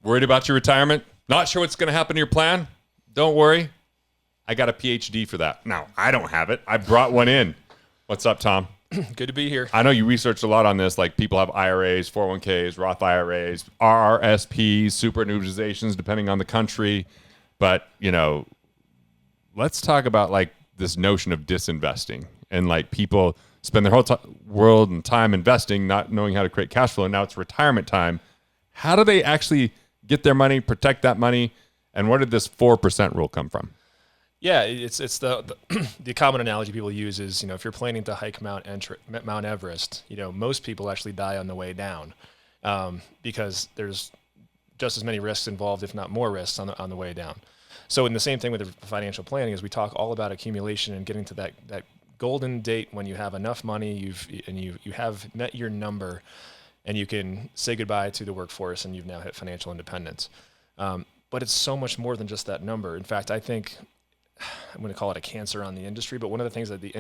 Worried about your retirement? Not sure what's going to happen to your plan? Don't worry. I got a PhD for that. Now, I don't have it. I brought one in. What's up, Tom? Good to be here. I know you researched a lot on this. Like people have IRAs, 401ks, Roth IRAs, RRSPs, superannuitizations, depending on the country. But, let's talk about like this notion of disinvesting and like people spend their whole world and time investing, not knowing how to create cash flow. And now it's retirement time. How do they actually get their money, protect that money? And where did this 4% rule come from? Yeah, it's the common analogy people use is, if you're planning to hike Mount Everest, most people actually die on the way down because there's just as many risks involved, if not more risks on the way down. So in the same thing with the financial planning is we talk all about accumulation and getting to that golden date when you have enough money, you have met your number and you can say goodbye to the workforce and you've now hit financial independence. But it's so much more than just that number. In fact, I think I'm going to call it a cancer on the industry, but one of the things that the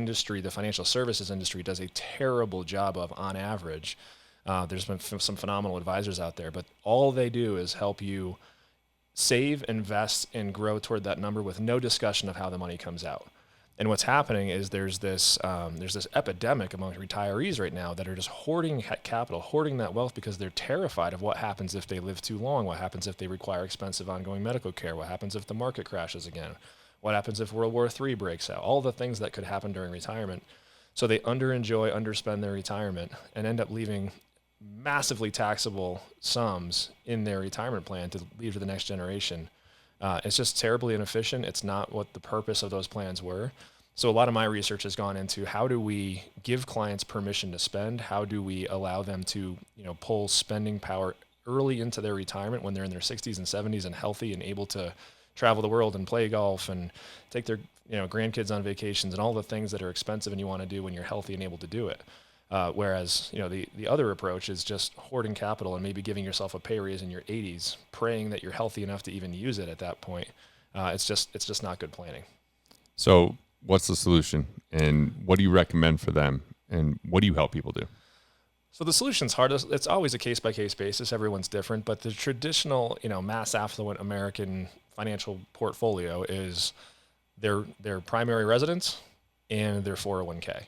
financial services industry does a terrible job of on average, there's been some phenomenal advisors out there, but all they do is help you save, invest, and grow toward that number with no discussion of how the money comes out. And what's happening is there's this epidemic among retirees right now that are just hoarding capital, hoarding that wealth because they're terrified of what happens if they live too long, what happens if they require expensive ongoing medical care, what happens if the market crashes again, what happens if World War III breaks out, all the things that could happen during retirement. So they underspend their retirement and end up leaving massively taxable sums in their retirement plan to leave to the next generation. It's just terribly inefficient. It's not what the purpose of those plans were. So a lot of my research has gone into how do we give clients permission to spend? How do we allow them to, pull spending power early into their retirement when they're in their 60s and 70s and healthy and able to travel the world and play golf and take their grandkids on vacations and all the things that are expensive and you want to do when you're healthy and able to do it. Whereas the other approach is just hoarding capital and maybe giving yourself a pay raise in your 80s, praying that you're healthy enough to even use it at that point. It's just not good planning. So what's the solution, and what do you recommend for them, and what do you help people do? So the solution's hard. It's always a case-by-case basis. Everyone's different, but the traditional, mass affluent American financial portfolio is their primary residence and their 401k.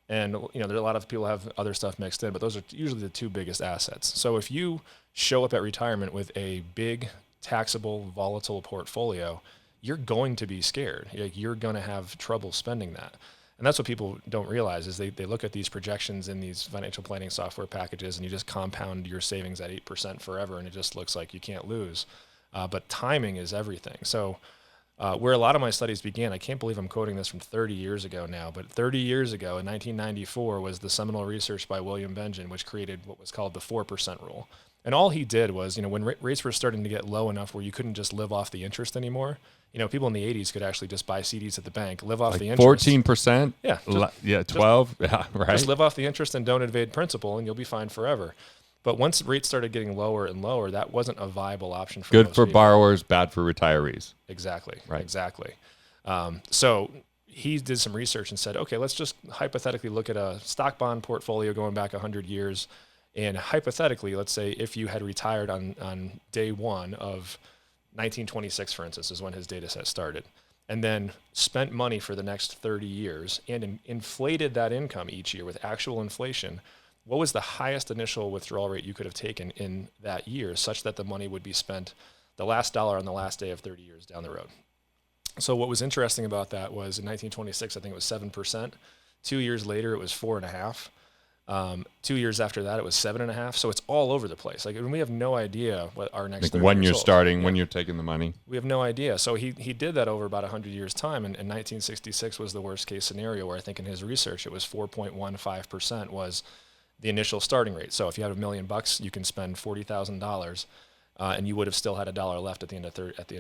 And, there are a lot of people have other stuff mixed in, but those are usually the two biggest assets. So if you show up at retirement with a big, taxable, volatile portfolio, you're going to be scared. You're going to have trouble spending that. And that's what people don't realize is they look at these projections in these financial planning software packages and you just compound your savings at 8% forever and it just looks like you can't lose. But timing is everything. So where a lot of my studies began, I can't believe I'm quoting this from 30 years ago now, but 30 years ago in 1994 was the seminal research by William Benjamin, which created what was called the 4% rule. And all he did was, when rates were starting to get low enough where you couldn't just live off the interest anymore, people in the 80s could actually just buy CDs at the bank, live off the interest. 14%? Yeah. 12? Yeah, right. Just live off the interest and don't evade principal and you'll be fine forever. But once rates started getting lower and lower, that wasn't a viable option for most Good for people. Borrowers, bad for retirees. Exactly. Right. Exactly. So he did some research and said, okay, let's just hypothetically look at a stock bond portfolio going back 100 years. And hypothetically, let's say if you had retired on day one of 1926, for instance, is when his data set started, and then spent money for the next 30 years and inflated that income each year with actual inflation, what was the highest initial withdrawal rate you could have taken in that year such that the money would be spent the last dollar on the last day of 30 years down the road? So what was interesting about that was in 1926, I think it was 7%. 2 years later, it was 4.5%. 2 years after that, it was 7.5%. So it's all over the place. We have no idea what our next when you're starting, when you're taking the money. We have no idea. So he did that over about 100 years' time. And 1966 was the worst case scenario where I think in his research, it was 4.15% was the initial starting rate. So if you had $1 million, you can spend $40,000, and you would have still had $1 left at the end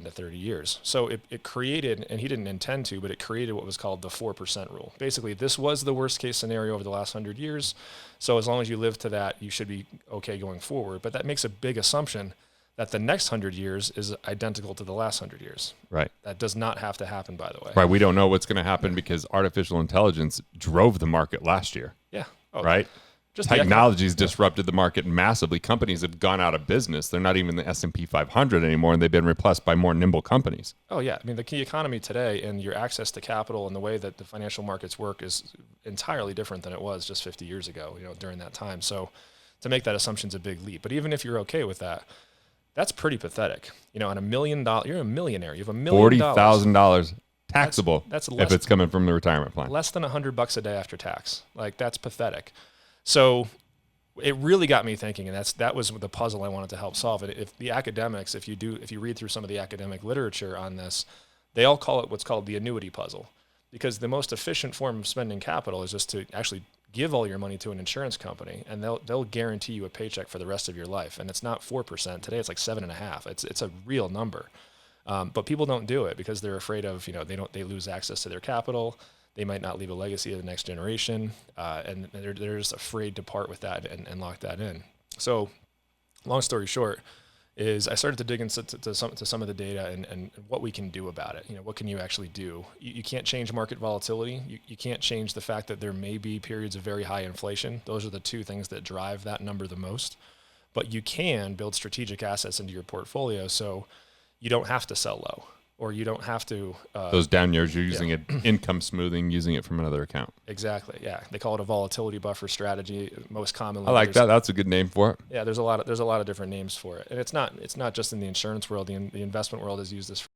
of 30 years. So it created, and he didn't intend to, but it created what was called the 4% rule. Basically, this was the worst case scenario over the last 100 years. So as long as you live to that, you should be okay going forward. But that makes a big assumption that the next 100 years is identical to the last 100 years. Right. That does not have to happen, by the way. Right. We don't know what's going to happen because artificial intelligence drove the market last year. Yeah. Right. Just Technology's disrupted the market massively. Companies have gone out of business. They're not even the S&P 500 anymore, and they've been replaced by more nimble companies. Oh yeah, I mean the key economy today and your access to capital and the way that the financial markets work is entirely different than it was just 50 years ago. During that time. So to make that assumption is a big leap. But even if you're okay with that, that's pretty pathetic. On $1 million, you're a millionaire. You have $1 million. $40,000 taxable. That's less, if it's coming from the retirement plan. Less than $100 a day after tax. Like that's pathetic. So it really got me thinking, and that was the puzzle I wanted to help solve. And if the academics, if you read through some of the academic literature on this, they all call it what's called the annuity puzzle, because the most efficient form of spending capital is just to actually give all your money to an insurance company, and they'll guarantee you a paycheck for the rest of your life. And it's not 4%. Today it's like 7.5%. It's a real number. But people don't do it because they're afraid of, they lose access to their capital. They might not leave a legacy to the next generation, and they're just afraid to part with that and lock that in. So, long story short, is I started to dig into some of the data and what we can do about it. What can you actually do? You can't change market volatility. You can't change the fact that there may be periods of very high inflation. Those are the two things that drive that number the most. But you can build strategic assets into your portfolio so you don't have to sell low. Or you don't have to. Those down years, you're using it income smoothing, using it from another account. Exactly. Yeah, they call it a volatility buffer strategy. Most commonly, I like that. That's a good name for it. Yeah, there's a lot of different names for it, and it's not just in the insurance world. The investment world has used this